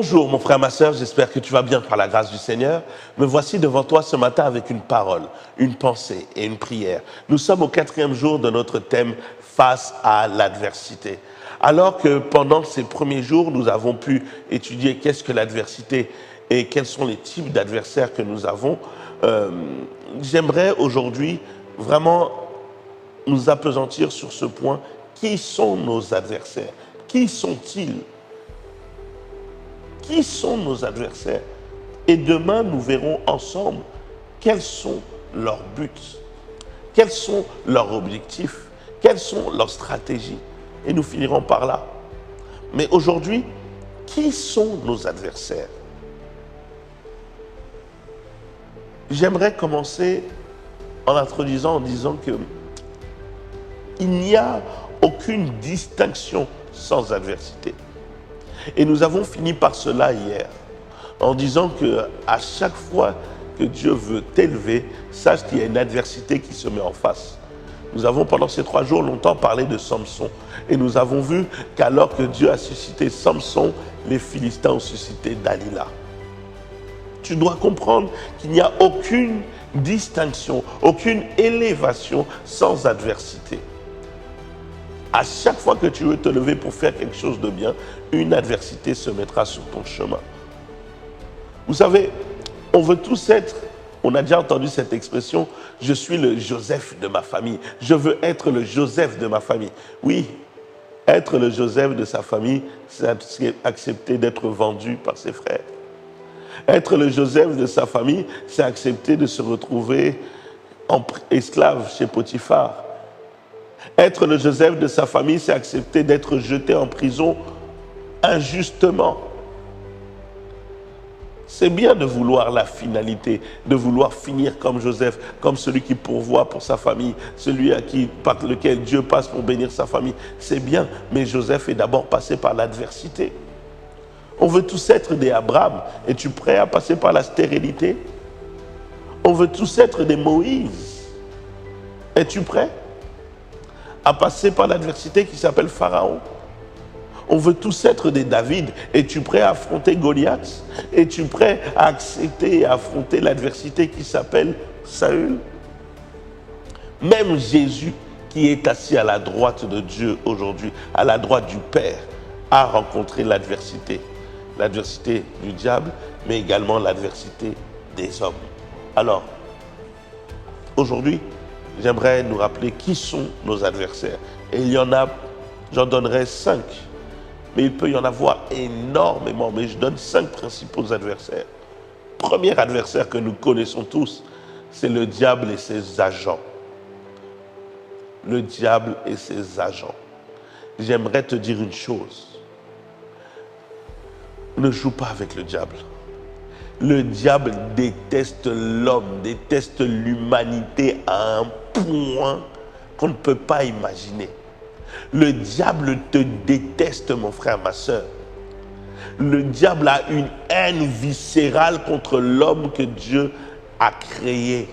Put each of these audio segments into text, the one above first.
Bonjour mon frère, ma sœur, j'espère que tu vas bien par la grâce du Seigneur. Me voici devant toi ce matin avec une parole, une pensée et une prière. Nous sommes au 4e jour de notre thème face à l'adversité. Alors que pendant ces premiers jours, nous avons pu étudier qu'est-ce que l'adversité et quels sont les types d'adversaires que nous avons, j'aimerais aujourd'hui vraiment nous appesantir sur ce point. Qui sont nos adversaires? Qui sont-ils? Qui sont nos adversaires? Et demain, nous verrons ensemble quels sont leurs buts, quels sont leurs objectifs, quelles sont leurs stratégies. Et nous finirons par là. Mais aujourd'hui, qui sont nos adversaires? J'aimerais commencer en introduisant, en disant que il n'y a aucune distinction sans adversité. Et nous avons fini par cela hier, en disant qu'à chaque fois que Dieu veut t'élever, sache qu'il y a une adversité qui se met en face. Nous avons pendant ces 3 jours longtemps parlé de Samson. Et nous avons vu qu'alors que Dieu a suscité Samson, les Philistins ont suscité Dalila. Tu dois comprendre qu'il n'y a aucune distinction, aucune élévation sans adversité. À chaque fois que tu veux te lever pour faire quelque chose de bien, une adversité se mettra sur ton chemin. Vous savez, on veut tous être, on a déjà entendu cette expression, je suis le Joseph de ma famille. Je veux être le Joseph de ma famille. Oui, être le Joseph de sa famille, c'est accepter d'être vendu par ses frères. Être le Joseph de sa famille, c'est accepter de se retrouver en esclave chez Potiphar. Être le Joseph de sa famille, c'est accepter d'être jeté en prison injustement. C'est bien de vouloir la finalité, de vouloir finir comme Joseph, comme celui qui pourvoit pour sa famille, celui par lequel Dieu passe pour bénir sa famille. C'est bien, mais Joseph est d'abord passé par l'adversité. On veut tous être des Abraham. Es-tu prêt à passer par la stérilité? On veut tous être des Moïse. Es-tu prêt à passer par l'adversité qui s'appelle Pharaon? On veut tous être des David. Es-tu prêt à affronter Goliath? Es-tu prêt à accepter et à affronter l'adversité qui s'appelle Saül? Même Jésus, qui est assis à la droite de Dieu aujourd'hui, à la droite du Père, a rencontré l'adversité. L'adversité du diable, mais également l'adversité des hommes. Alors, aujourd'hui, j'aimerais nous rappeler qui sont nos adversaires. Et il y en a, j'en donnerai 5. Mais il peut y en avoir énormément. Mais je donne 5 principaux adversaires. Premier adversaire que nous connaissons tous, c'est le diable et ses agents. Le diable et ses agents. J'aimerais te dire une chose. Ne joue pas avec le diable. Le diable déteste l'homme, déteste l'humanité à un point qu'on ne peut pas imaginer. Le diable te déteste, mon frère, ma soeur. Le diable a une haine viscérale contre l'homme que Dieu a créé.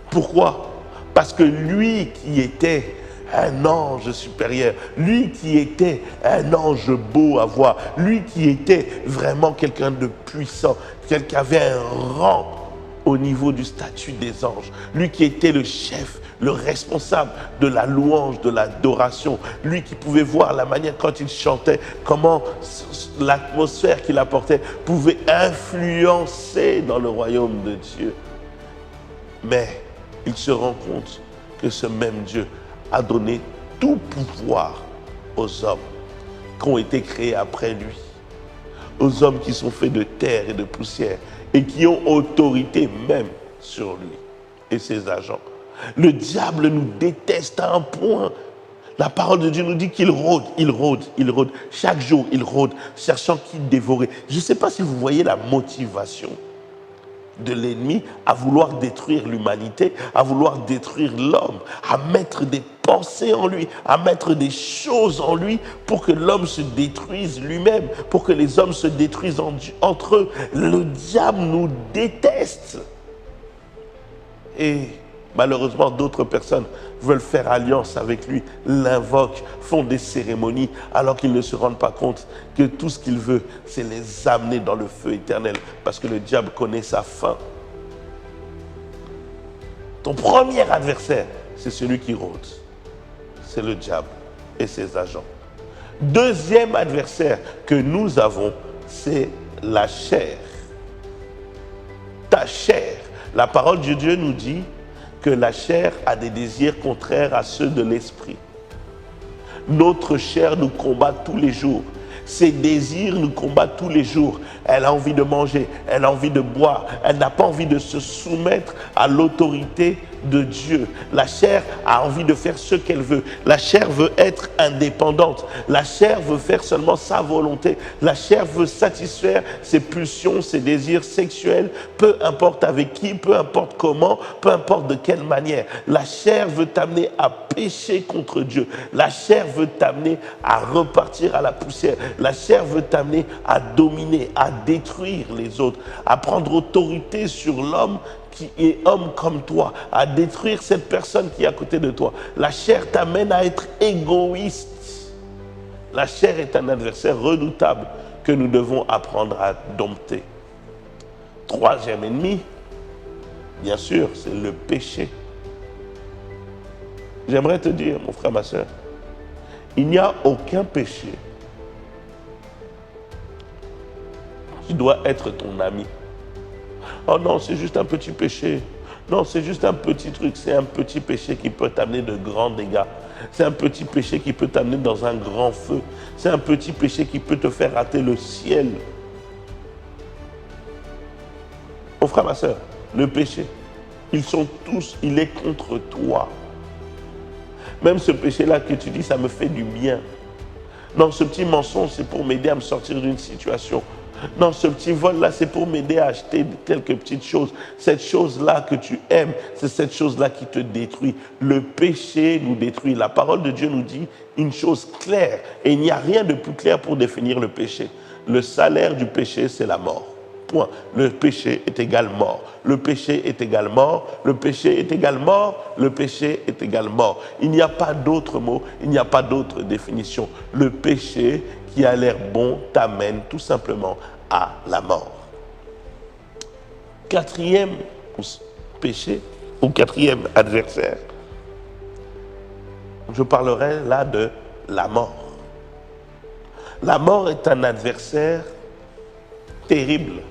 Pourquoi? Parce que lui qui était un ange supérieur, lui qui était un ange beau à voir, lui qui était vraiment quelqu'un de puissant, quelqu'un qui avait un rang au niveau du statut des anges, lui qui était le chef, le responsable de la louange, de l'adoration, lui qui pouvait voir la manière quand il chantait, comment l'atmosphère qu'il apportait pouvait influencer dans le royaume de Dieu. Mais il se rend compte que ce même Dieu a donné tout pouvoir aux hommes qui ont été créés après lui, aux hommes qui sont faits de terre et de poussière et qui ont autorité même sur lui et ses agents. Le diable nous déteste à un point. La parole de Dieu nous dit qu'il rôde, il rôde, il rôde. Chaque jour, il rôde, cherchant qui dévorer. Je ne sais pas si vous voyez la motivation de l'ennemi à vouloir détruire l'humanité, à vouloir détruire l'homme, à mettre des pensées en lui, à mettre des choses en lui pour que l'homme se détruise lui-même, pour que les hommes se détruisent entre eux. Le diable nous déteste. Et Malheureusement, d'autres personnes veulent faire alliance avec lui, l'invoquent, font des cérémonies, alors qu'ils ne se rendent pas compte que tout ce qu'il veut, c'est les amener dans le feu éternel, parce que le diable connaît sa fin. Ton premier adversaire, c'est celui qui rôde. C'est le diable et ses agents. Deuxième adversaire que nous avons, c'est la chair. Ta chair. La parole de Dieu nous dit que la chair a des désirs contraires à ceux de l'esprit. Notre chair nous combat tous les jours. Ses désirs nous combattent tous les jours. Elle a envie de manger, elle a envie de boire, elle n'a pas envie de se soumettre à l'autorité de Dieu. La chair a envie de faire ce qu'elle veut. La chair veut être indépendante. La chair veut faire seulement sa volonté. La chair veut satisfaire ses pulsions, ses désirs sexuels, peu importe avec qui, peu importe comment, peu importe de quelle manière. La chair veut t'amener à pécher contre Dieu. La chair veut t'amener à repartir à la poussière. La chair veut t'amener à dominer, à détruire les autres, à prendre autorité sur l'homme qui est homme comme toi, à détruire cette personne qui est à côté de toi. La chair t'amène à être égoïste. La chair est un adversaire redoutable que nous devons apprendre à dompter. Troisième ennemi, bien sûr, c'est le péché. J'aimerais te dire, mon frère, ma soeur, il n'y a aucun péché qui doit être ton ami. Oh non, c'est juste un petit péché. Non, c'est juste un petit truc. C'est un petit péché qui peut t'amener de grands dégâts. C'est un petit péché qui peut t'amener dans un grand feu. C'est un petit péché qui peut te faire rater le ciel. Mon frère, ma soeur, le péché, il est contre toi. Même ce péché-là que tu dis, ça me fait du bien. Non, ce petit mensonge, c'est pour m'aider à me sortir d'une situation. Non, ce petit vol-là, c'est pour m'aider à acheter quelques petites choses. Cette chose-là que tu aimes, c'est cette chose-là qui te détruit. Le péché nous détruit. La parole de Dieu nous dit une chose claire. Et il n'y a rien de plus clair pour définir le péché. Le salaire du péché, c'est la mort. Point. Le péché est égal mort. Le péché est égal mort. Le péché est égal mort. Le péché est égal mort. Il n'y a pas d'autre mot. Il n'y a pas d'autre définition. Le péché qui a l'air bon t'amène tout simplement à la mort. Quatrième péché ou quatrième adversaire, je parlerai là de la mort. La mort est un adversaire terrible.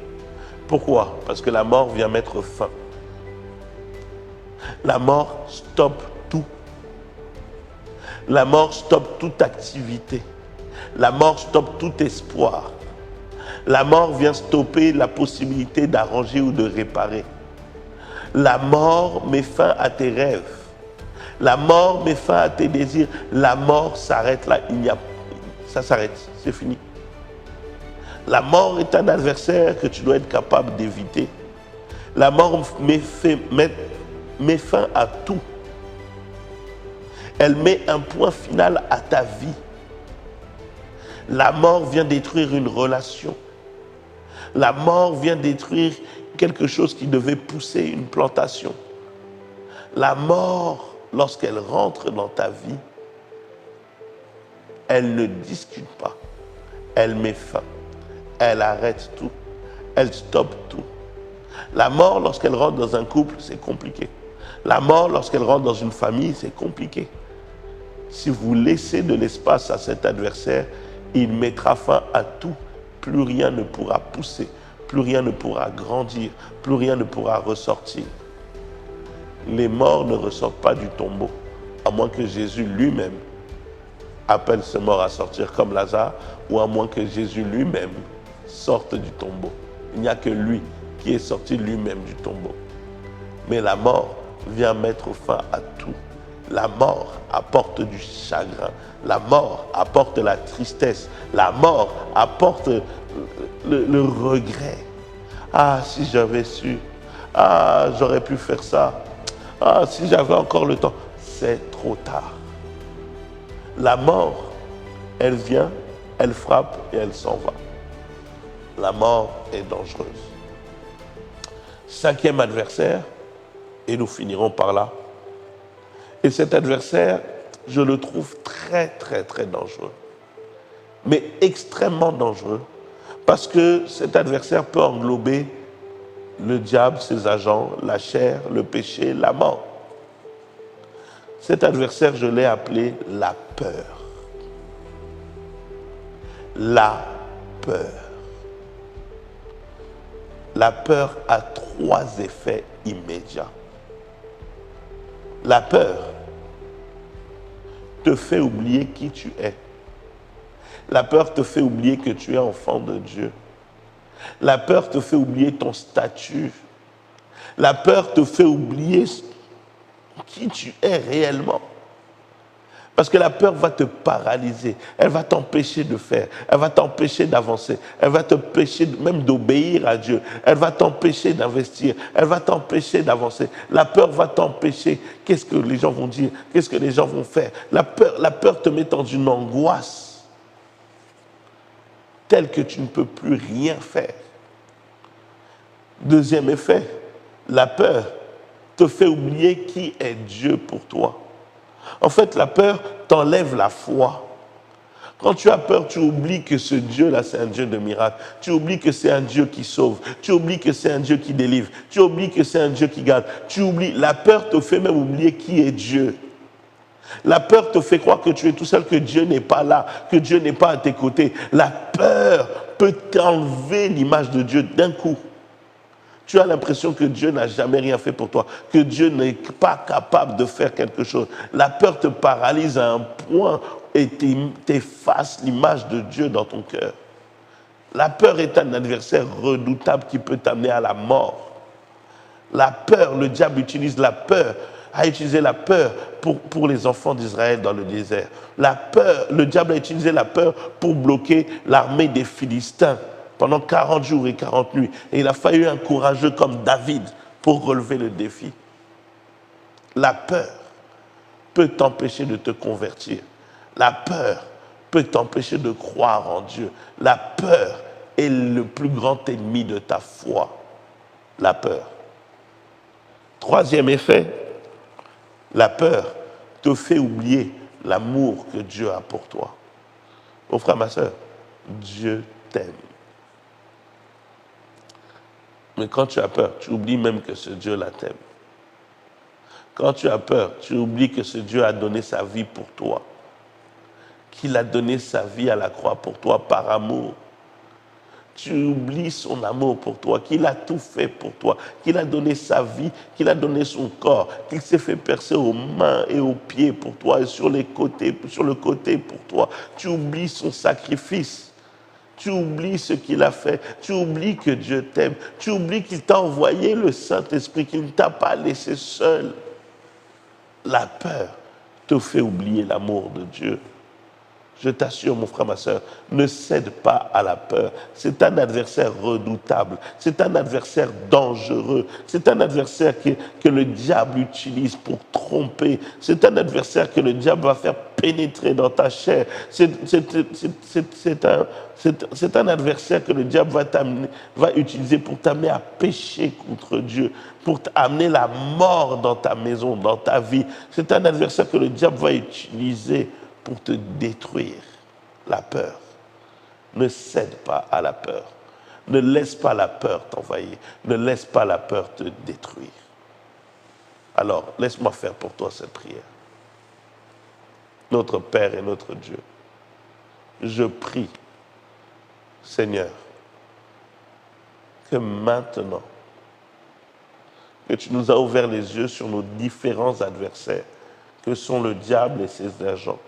Pourquoi? Parce que la mort vient mettre fin. La mort stoppe tout. La mort stoppe toute activité. La mort stoppe tout espoir. La mort vient stopper la possibilité d'arranger ou de réparer. La mort met fin à tes rêves. La mort met fin à tes désirs. La mort s'arrête là. Ça s'arrête. C'est fini. La mort est un adversaire que tu dois être capable d'éviter. La mort met fin à tout. Elle met un point final à ta vie. La mort vient détruire une relation. La mort vient détruire quelque chose qui devait pousser une plantation. La mort, lorsqu'elle rentre dans ta vie, elle ne discute pas. Elle met fin. Elle arrête tout. Elle stoppe tout. La mort, lorsqu'elle rentre dans un couple, c'est compliqué. La mort, lorsqu'elle rentre dans une famille, c'est compliqué. Si vous laissez de l'espace à cet adversaire, il mettra fin à tout. Plus rien ne pourra pousser. Plus rien ne pourra grandir. Plus rien ne pourra ressortir. Les morts ne ressortent pas du tombeau, à moins que Jésus lui-même appelle ce mort à sortir comme Lazare, ou à moins que Jésus lui-même sorte du tombeau. Il n'y a que lui qui est sorti lui-même du tombeau. Mais la mort vient mettre fin à tout. La mort apporte du chagrin. La mort apporte la tristesse. La mort apporte le regret. Ah, si j'avais su. Ah, j'aurais pu faire ça. Ah, si j'avais encore le temps. C'est trop tard. La mort, elle vient, elle frappe et elle s'en va. La mort est dangereuse. Cinquième adversaire, Et nous finirons par là. Et cet adversaire, je le trouve très, très, très dangereux. Mais extrêmement dangereux. Parce que cet adversaire peut englober le diable, ses agents, la chair, le péché, la mort. Cet adversaire, je l'ai appelé la peur. La peur. La peur a 3 effets immédiats. La peur te fait oublier qui tu es. La peur te fait oublier que tu es enfant de Dieu. La peur te fait oublier ton statut. La peur te fait oublier qui tu es réellement. Parce que la peur va te paralyser. Elle va t'empêcher de faire. Elle va t'empêcher d'avancer. Elle va t'empêcher même d'obéir à Dieu. Elle va t'empêcher d'investir. Elle va t'empêcher d'avancer. La peur va t'empêcher. Qu'est-ce que les gens vont dire? Qu'est-ce que les gens vont faire? La peur te met dans une angoisse telle que tu ne peux plus rien faire. Deuxième effet, la peur te fait oublier qui est Dieu pour toi. En fait, la peur t'enlève la foi. Quand tu as peur, tu oublies que ce Dieu-là, c'est un Dieu de miracles. Tu oublies que c'est un Dieu qui sauve. Tu oublies que c'est un Dieu qui délivre. Tu oublies que c'est un Dieu qui garde. Tu oublies. La peur te fait même oublier qui est Dieu. La peur te fait croire que tu es tout seul, que Dieu n'est pas là, que Dieu n'est pas à tes côtés. La peur peut t'enlever l'image de Dieu d'un coup. Tu as l'impression que Dieu n'a jamais rien fait pour toi, que Dieu n'est pas capable de faire quelque chose. La peur te paralyse à un point et t'efface l'image de Dieu dans ton cœur. La peur est un adversaire redoutable qui peut t'amener à la mort. La peur, le diable utilise la peur, a utilisé la peur pour les enfants d'Israël dans le désert. La peur, le diable a utilisé la peur pour bloquer l'armée des Philistins pendant 40 jours et 40 nuits. Et il a fallu un courageux comme David pour relever le défi. La peur peut t'empêcher de te convertir. La peur peut t'empêcher de croire en Dieu. La peur est le plus grand ennemi de ta foi. La peur. Troisième effet, la peur te fait oublier l'amour que Dieu a pour toi. Mon frère, ma soeur, Dieu t'aime. Mais quand tu as peur, tu oublies même que ce Dieu-là t'aime. Quand tu as peur, tu oublies que ce Dieu a donné sa vie pour toi. Qu'il a donné sa vie à la croix pour toi par amour. Tu oublies son amour pour toi, qu'il a tout fait pour toi, qu'il a donné sa vie, qu'il a donné son corps, qu'il s'est fait percer aux mains et aux pieds pour toi et sur le côté pour toi. Tu oublies son sacrifice. Tu oublies ce qu'il a fait. Tu oublies que Dieu t'aime. Tu oublies qu'il t'a envoyé le Saint-Esprit, qu'il ne t'a pas laissé seul. La peur te fait oublier l'amour de Dieu. Je t'assure, mon frère, ma soeur, ne cède pas à la peur. C'est un adversaire redoutable. C'est un adversaire dangereux. C'est un adversaire que le diable utilise pour tromper. C'est un adversaire que le diable va faire pénétrer dans ta chair. C'est un adversaire que le diable va utiliser pour t'amener à pécher contre Dieu, pour t'amener la mort dans ta maison, dans ta vie. C'est un adversaire que le diable va utiliser pour te détruire. La peur. Ne cède pas à la peur. Ne laisse pas la peur t'envahir. Ne laisse pas la peur te détruire. Alors, laisse-moi faire pour toi cette prière. Notre Père et notre Dieu, je prie, Seigneur, que maintenant, que tu nous as ouvert les yeux sur nos différents adversaires, que sont le diable et ses agents,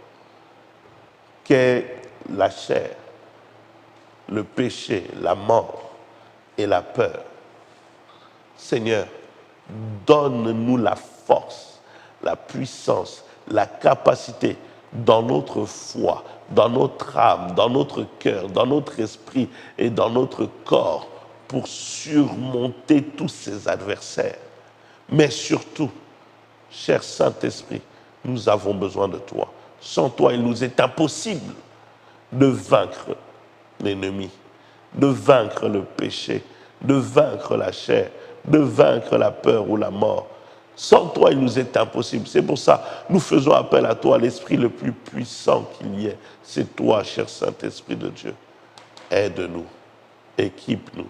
qu'est la chair, le péché, la mort et la peur. Seigneur, donne-nous la force, la puissance, la capacité dans notre foi, dans notre âme, dans notre cœur, dans notre esprit et dans notre corps pour surmonter tous ces adversaires. Mais surtout, cher Saint-Esprit, nous avons besoin de toi. Sans toi, il nous est impossible de vaincre l'ennemi, de vaincre le péché, de vaincre la chair, de vaincre la peur ou la mort. Sans toi, il nous est impossible. C'est pour ça, nous faisons appel à toi, l'Esprit le plus puissant qu'il y ait. C'est toi, cher Saint-Esprit de Dieu. Aide-nous, équipe-nous,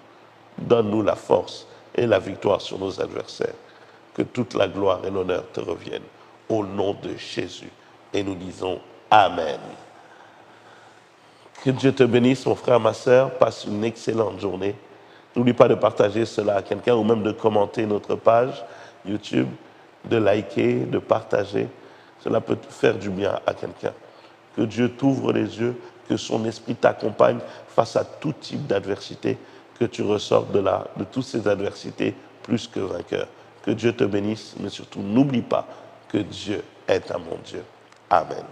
donne-nous la force et la victoire sur nos adversaires. Que toute la gloire et l'honneur te reviennent. Au nom de Jésus. Et nous disons Amen. Que Dieu te bénisse, mon frère, ma sœur. Passe une excellente journée. N'oublie pas de partager cela à quelqu'un ou même de commenter notre page YouTube, de liker, de partager. Cela peut faire du bien à quelqu'un. Que Dieu t'ouvre les yeux, que son esprit t'accompagne face à tout type d'adversité, que tu ressortes de toutes ces adversités plus que vainqueur. Que Dieu te bénisse, mais surtout n'oublie pas que Dieu est un bon Dieu. Amen.